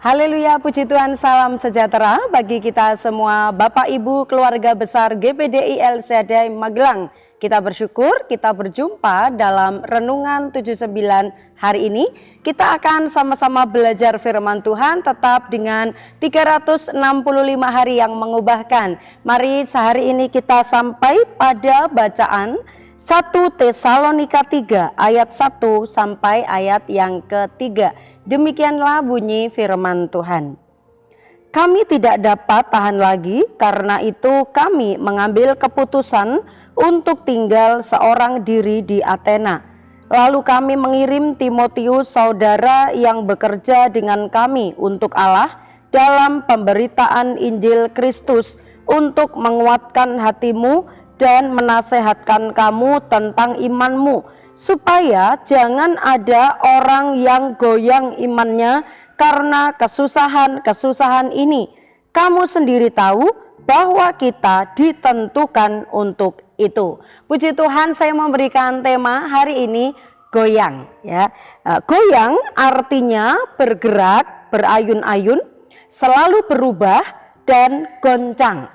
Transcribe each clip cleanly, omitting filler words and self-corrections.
Haleluya, puji Tuhan, salam sejahtera bagi kita semua Bapak Ibu keluarga besar GPDI LCD Magelang. Kita bersyukur kita berjumpa dalam Renungan 79 hari ini. Kita akan sama-sama belajar firman Tuhan tetap dengan 365 hari yang mengubahkan. Mari sehari ini kita sampai pada bacaan 1 Tesalonika 3 ayat 1 sampai ayat yang ketiga. Demikianlah bunyi firman Tuhan. Kami tidak dapat tahan lagi, karena itu kami mengambil keputusan untuk tinggal seorang diri di Athena. Lalu kami mengirim Timotius, saudara yang bekerja dengan kami untuk Allah dalam pemberitaan Injil Kristus, untuk menguatkan hatimu dan menasehatkan kamu tentang imanmu, supaya jangan ada orang yang goyang imannya karena kesusahan-kesusahan ini. Kamu sendiri tahu bahwa kita ditentukan untuk itu. Puji Tuhan, saya memberikan tema hari ini goyang, ya. Goyang artinya bergerak, berayun-ayun, selalu berubah dan goncang.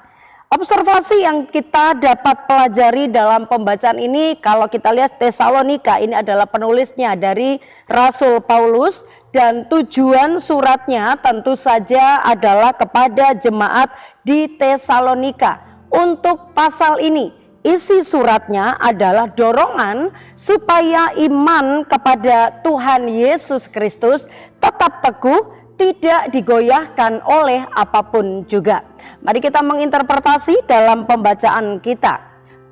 Observasi yang kita dapat pelajari dalam pembacaan ini, kalau kita lihat Tesalonika, ini adalah penulisnya dari Rasul Paulus, dan tujuan suratnya tentu saja adalah kepada jemaat di Tesalonika. Untuk pasal ini, isi suratnya adalah dorongan supaya iman kepada Tuhan Yesus Kristus tetap teguh, tidak digoyahkan oleh apapun juga. Mari kita menginterpretasi dalam pembacaan kita.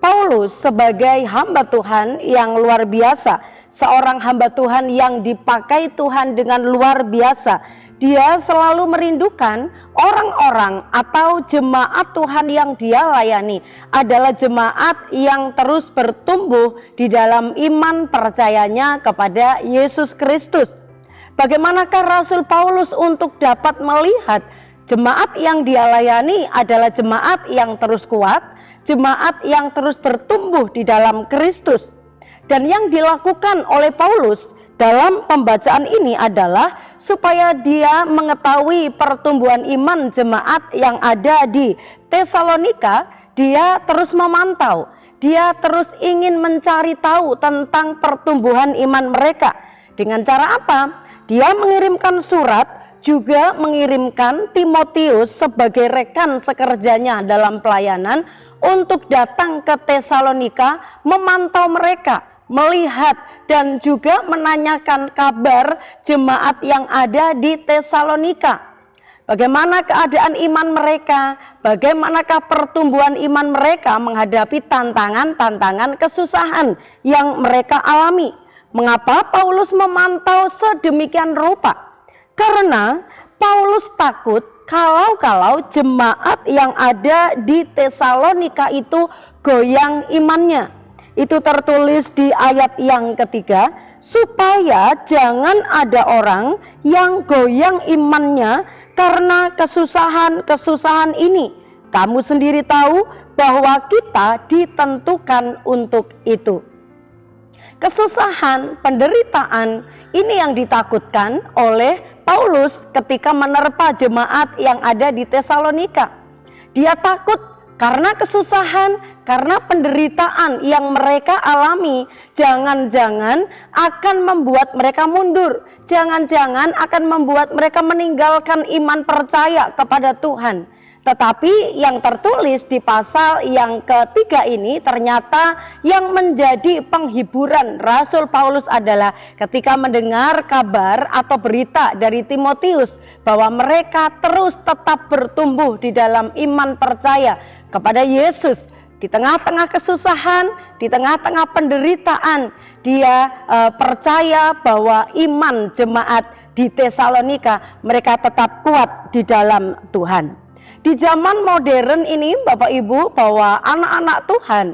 Paulus sebagai hamba Tuhan yang luar biasa, seorang hamba Tuhan yang dipakai Tuhan dengan luar biasa. Dia selalu merindukan orang-orang atau jemaat Tuhan yang dia layani adalah jemaat yang terus bertumbuh di dalam iman percayanya kepada Yesus Kristus. Bagaimanakah Rasul Paulus untuk dapat melihat jemaat yang dia layani adalah jemaat yang terus kuat, jemaat yang terus bertumbuh di dalam Kristus. Dan yang dilakukan oleh Paulus dalam pembacaan ini adalah supaya dia mengetahui pertumbuhan iman jemaat yang ada di Tesalonika. Dia terus memantau, dia terus ingin mencari tahu tentang pertumbuhan iman mereka. Dengan cara apa? Dia mengirimkan surat, juga mengirimkan Timotius sebagai rekan sekerjanya dalam pelayanan untuk datang ke Tesalonika, memantau mereka, melihat dan juga menanyakan kabar jemaat yang ada di Tesalonika. Bagaimana keadaan iman mereka, bagaimanakah pertumbuhan iman mereka menghadapi tantangan-tantangan kesusahan yang mereka alami. Mengapa Paulus memantau sedemikian rupa? Karena Paulus takut kalau jemaat yang ada di Tesalonika itu goyang imannya. Itu tertulis di ayat yang ketiga, supaya jangan ada orang yang goyang imannya karena kesusahan-kesusahan ini. Kamu sendiri tahu bahwa kita ditentukan untuk itu. Kesusahan, penderitaan, ini yang ditakutkan oleh Paulus ketika menerpa jemaat yang ada di Tesalonika. Dia takut karena kesusahan, karena penderitaan yang mereka alami, jangan-jangan akan membuat mereka mundur, jangan-jangan akan membuat mereka meninggalkan iman percaya kepada Tuhan. Tetapi yang tertulis di pasal yang ketiga ini ternyata yang menjadi penghiburan Rasul Paulus adalah ketika mendengar kabar atau berita dari Timotius bahwa mereka terus tetap bertumbuh di dalam iman percaya kepada Yesus. Di tengah-tengah kesusahan, di tengah-tengah penderitaan, dia percaya bahwa iman jemaat di Tesalonika mereka tetap kuat di dalam Tuhan. Di zaman modern ini Bapak Ibu, bahwa anak-anak Tuhan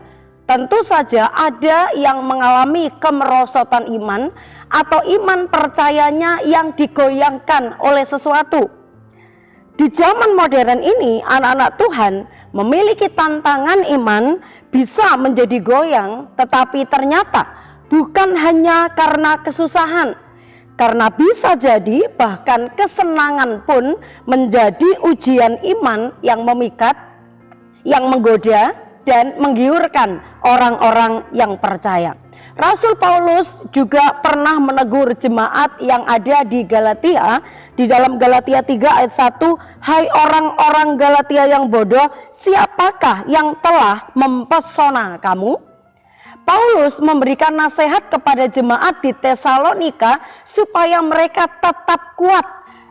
tentu saja ada yang mengalami kemerosotan iman atau iman percayanya yang digoyangkan oleh sesuatu. Di zaman modern ini anak-anak Tuhan memiliki tantangan iman bisa menjadi goyang, tetapi ternyata bukan hanya karena kesusahan, Karena bisa jadi bahkan kesenangan pun menjadi ujian iman yang memikat, yang menggoda dan menggiurkan orang-orang yang percaya. Rasul Paulus juga pernah menegur jemaat yang ada di Galatia. Di dalam Galatia 3 ayat 1, "Hai orang-orang Galatia yang bodoh, siapakah yang telah mempesona kamu?" Paulus memberikan nasihat kepada jemaat di Tesalonika supaya mereka tetap kuat,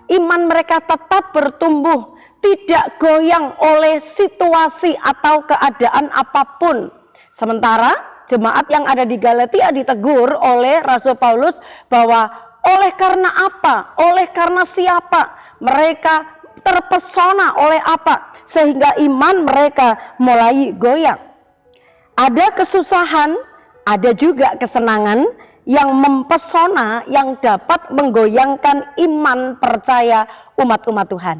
iman mereka tetap bertumbuh, tidak goyang oleh situasi atau keadaan apapun. Sementara jemaat yang ada di Galatia ditegur oleh Rasul Paulus bahwa oleh karena apa, oleh karena siapa, mereka terpesona oleh apa, sehingga iman mereka mulai goyang. Ada kesusahan, ada juga kesenangan yang mempesona, yang dapat menggoyangkan iman percaya umat-umat Tuhan.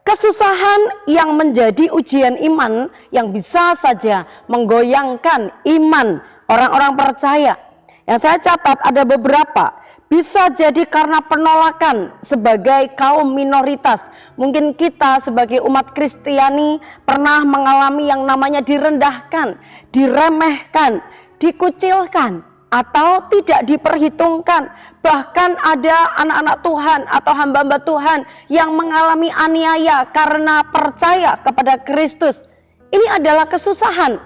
Kesusahan yang menjadi ujian iman yang bisa saja menggoyangkan iman orang-orang percaya. Yang saya catat ada beberapa. Bisa jadi karena penolakan sebagai kaum minoritas. Mungkin kita sebagai umat Kristiani pernah mengalami yang namanya direndahkan, diremehkan, dikucilkan, atau tidak diperhitungkan. Bahkan ada anak-anak Tuhan atau hamba-hamba Tuhan yang mengalami aniaya karena percaya kepada Kristus. Ini adalah kesusahan,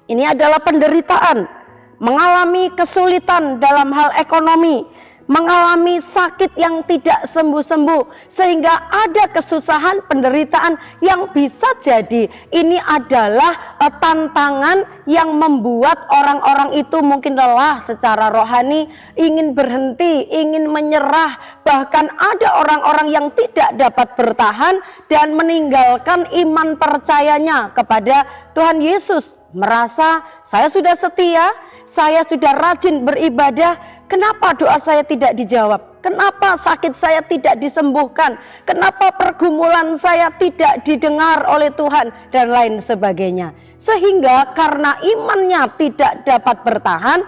ini adalah penderitaan, mengalami kesulitan dalam hal ekonomi, mengalami sakit yang tidak sembuh-sembuh, sehingga ada kesusahan, penderitaan yang bisa jadi ini adalah tantangan yang membuat orang-orang itu mungkin lelah secara rohani, ingin berhenti, ingin menyerah. Bahkan ada orang-orang yang tidak dapat bertahan dan meninggalkan iman percayanya kepada Tuhan Yesus. Merasa saya sudah setia, saya sudah rajin beribadah, kenapa doa saya tidak dijawab? Kenapa sakit saya tidak disembuhkan? Kenapa pergumulan saya tidak didengar oleh Tuhan? Dan lain sebagainya. Sehingga karena imannya tidak dapat bertahan,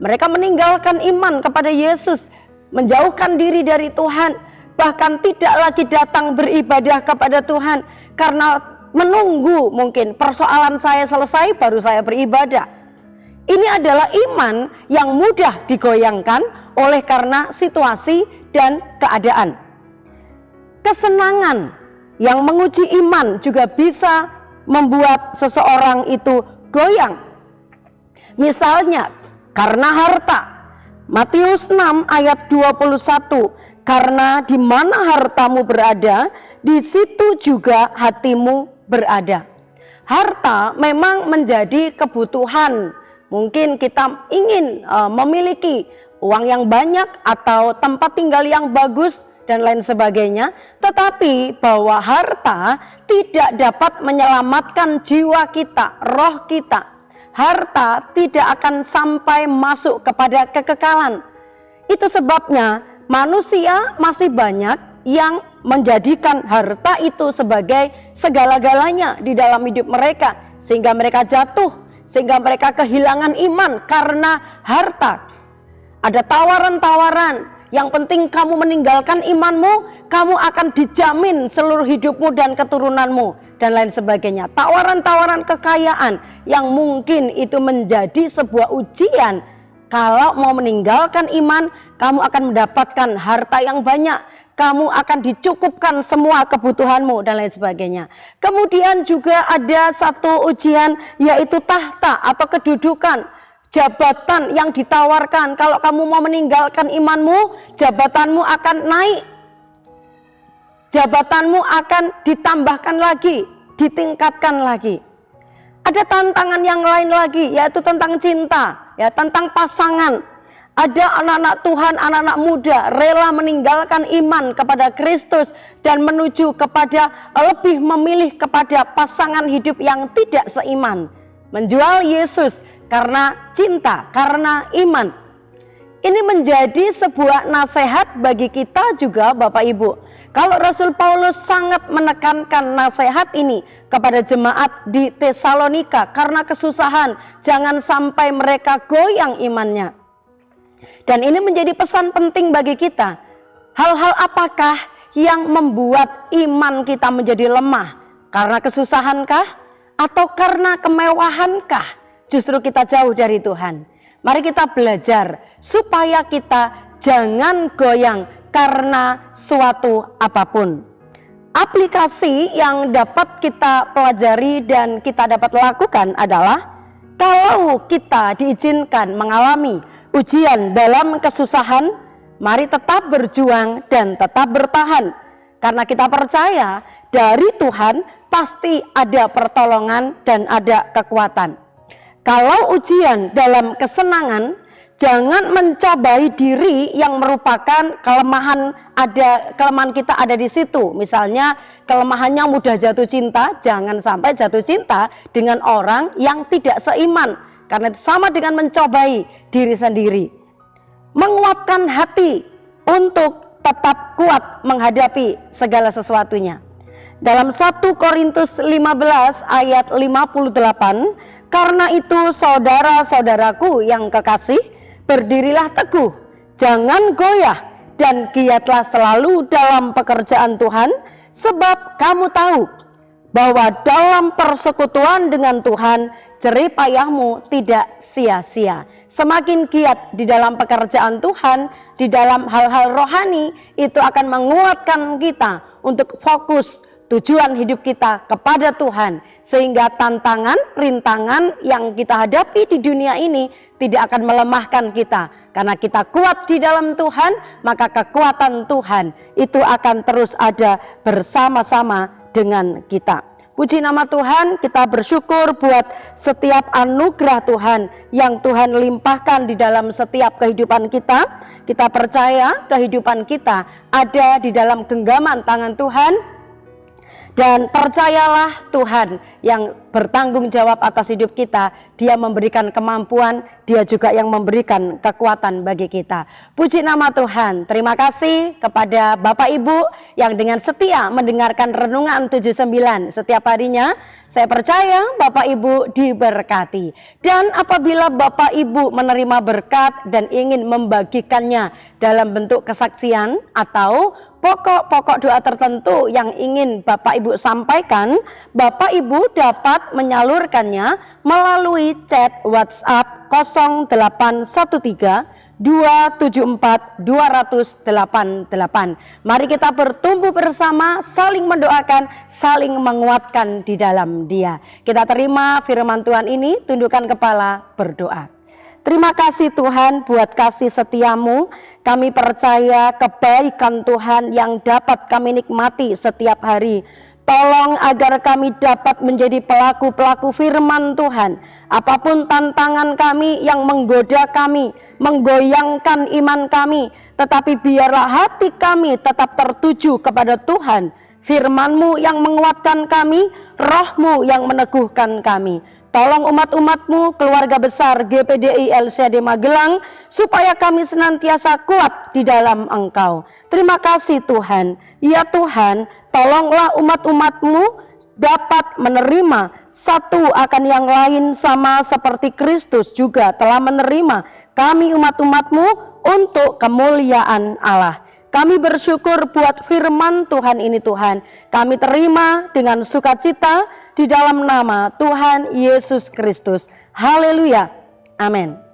mereka meninggalkan iman kepada Yesus, menjauhkan diri dari Tuhan, bahkan tidak lagi datang beribadah kepada Tuhan karena menunggu mungkin persoalan saya selesai baru saya beribadah. Ini adalah iman yang mudah digoyangkan oleh karena situasi dan keadaan. Kesenangan yang menguji iman juga bisa membuat seseorang itu goyang. Misalnya karena harta. Matius 6 ayat 21, "Karena di mana hartamu berada, di situ juga hatimu berada." Harta memang menjadi kebutuhan. Mungkin kita ingin memiliki uang yang banyak atau tempat tinggal yang bagus dan lain sebagainya, tetapi bahwa harta tidak dapat menyelamatkan jiwa kita, roh kita. Harta tidak akan sampai masuk kepada kekekalan. Itu sebabnya manusia masih banyak yang menjadikan harta itu sebagai segala-galanya di dalam hidup mereka, sehingga mereka jatuh, sehingga mereka kehilangan iman karena harta. Ada tawaran-tawaran, yang penting kamu meninggalkan imanmu, kamu akan dijamin seluruh hidupmu dan keturunanmu, dan lain sebagainya. Tawaran-tawaran kekayaan yang mungkin itu menjadi sebuah ujian. Kalau mau meninggalkan iman, kamu akan mendapatkan harta yang banyak, kamu akan dicukupkan semua kebutuhanmu dan lain sebagainya. Kemudian juga ada satu ujian, yaitu tahta atau kedudukan, jabatan yang ditawarkan. Kalau kamu mau meninggalkan imanmu, jabatanmu akan naik, jabatanmu akan ditambahkan lagi, ditingkatkan lagi. Ada tantangan yang lain lagi, yaitu tentang cinta, ya, tentang pasangan. Ada anak-anak Tuhan, anak-anak muda rela meninggalkan iman kepada Kristus dan menuju kepada lebih memilih kepada pasangan hidup yang tidak seiman. Menjual Yesus karena cinta, karena iman. Ini menjadi sebuah nasihat bagi kita juga Bapak Ibu. Kalau Rasul Paulus sangat menekankan nasihat ini kepada jemaat di Tesalonika karena kesusahan, jangan sampai mereka goyang imannya. Dan ini menjadi pesan penting bagi kita. Hal-hal apakah yang membuat iman kita menjadi lemah? Karena kesusahankah? Atau karena kemewahankah justru kita jauh dari Tuhan? Mari kita belajar supaya kita jangan goyang karena suatu apapun. Aplikasi yang dapat kita pelajari dan kita dapat lakukan adalah kalau kita diizinkan mengalami ujian dalam kesusahan, mari tetap berjuang dan tetap bertahan. Karena kita percaya dari Tuhan pasti ada pertolongan dan ada kekuatan. Kalau ujian dalam kesenangan, jangan mencobai diri yang merupakan kelemahan kita ada di situ. Misalnya kelemahannya mudah jatuh cinta, jangan sampai jatuh cinta dengan orang yang tidak seiman. Karena itu sama dengan mencobai diri sendiri. Menguatkan hati untuk tetap kuat menghadapi segala sesuatunya. Dalam 1 Korintus 15 ayat 58, karena itu saudara-saudaraku yang kekasih, berdirilah teguh, jangan goyah, dan giatlah selalu dalam pekerjaan Tuhan, sebab kamu tahu bahwa dalam persekutuan dengan Tuhan, jerih payahmu tidak sia-sia. Semakin giat di dalam pekerjaan Tuhan, di dalam hal-hal rohani, itu akan menguatkan kita untuk fokus tujuan hidup kita kepada Tuhan, sehingga tantangan, rintangan yang kita hadapi di dunia ini tidak akan melemahkan kita. Karena kita kuat di dalam Tuhan, maka kekuatan Tuhan itu akan terus ada bersama-sama dengan kita. Puji nama Tuhan, kita bersyukur buat setiap anugerah Tuhan yang Tuhan limpahkan di dalam setiap kehidupan kita. Kita percaya kehidupan kita ada di dalam genggaman tangan Tuhan. Dan percayalah Tuhan yang bertanggung jawab atas hidup kita. Dia memberikan kemampuan, Dia juga yang memberikan kekuatan bagi kita. Puji nama Tuhan. Terima kasih kepada Bapak Ibu yang dengan setia mendengarkan Renungan 79 setiap harinya. Saya percaya Bapak Ibu diberkati. Dan apabila Bapak Ibu menerima berkat dan ingin membagikannya dalam bentuk kesaksian atau pokok-pokok doa tertentu yang ingin Bapak Ibu sampaikan, Bapak Ibu dapat menyalurkannya melalui chat WhatsApp 0813 274 288. Mari kita bertumbuh bersama, saling mendoakan, saling menguatkan di dalam Dia. Kita terima firman Tuhan ini, tundukkan kepala, berdoa. Terima kasih Tuhan buat kasih setiamu. Kami percaya kebaikan Tuhan yang dapat kami nikmati setiap hari. Tolong agar kami dapat menjadi pelaku-pelaku firman Tuhan. Apapun tantangan kami yang menggoda kami, menggoyangkan iman kami, tetapi biarlah hati kami tetap tertuju kepada Tuhan. Firman-Mu yang menguatkan kami, Roh-Mu yang meneguhkan kami. Tolong umat-umat-Mu, keluarga besar GPDI LCD Magelang, supaya kami senantiasa kuat di dalam Engkau. Terima kasih Tuhan. Ya Tuhan, tolonglah umat-umat-Mu dapat menerima satu akan yang lain sama seperti Kristus juga telah menerima kami umat-umat-Mu untuk kemuliaan Allah. Kami bersyukur buat firman Tuhan ini Tuhan. Kami terima dengan sukacita di dalam nama Tuhan Yesus Kristus. Haleluya. Amin.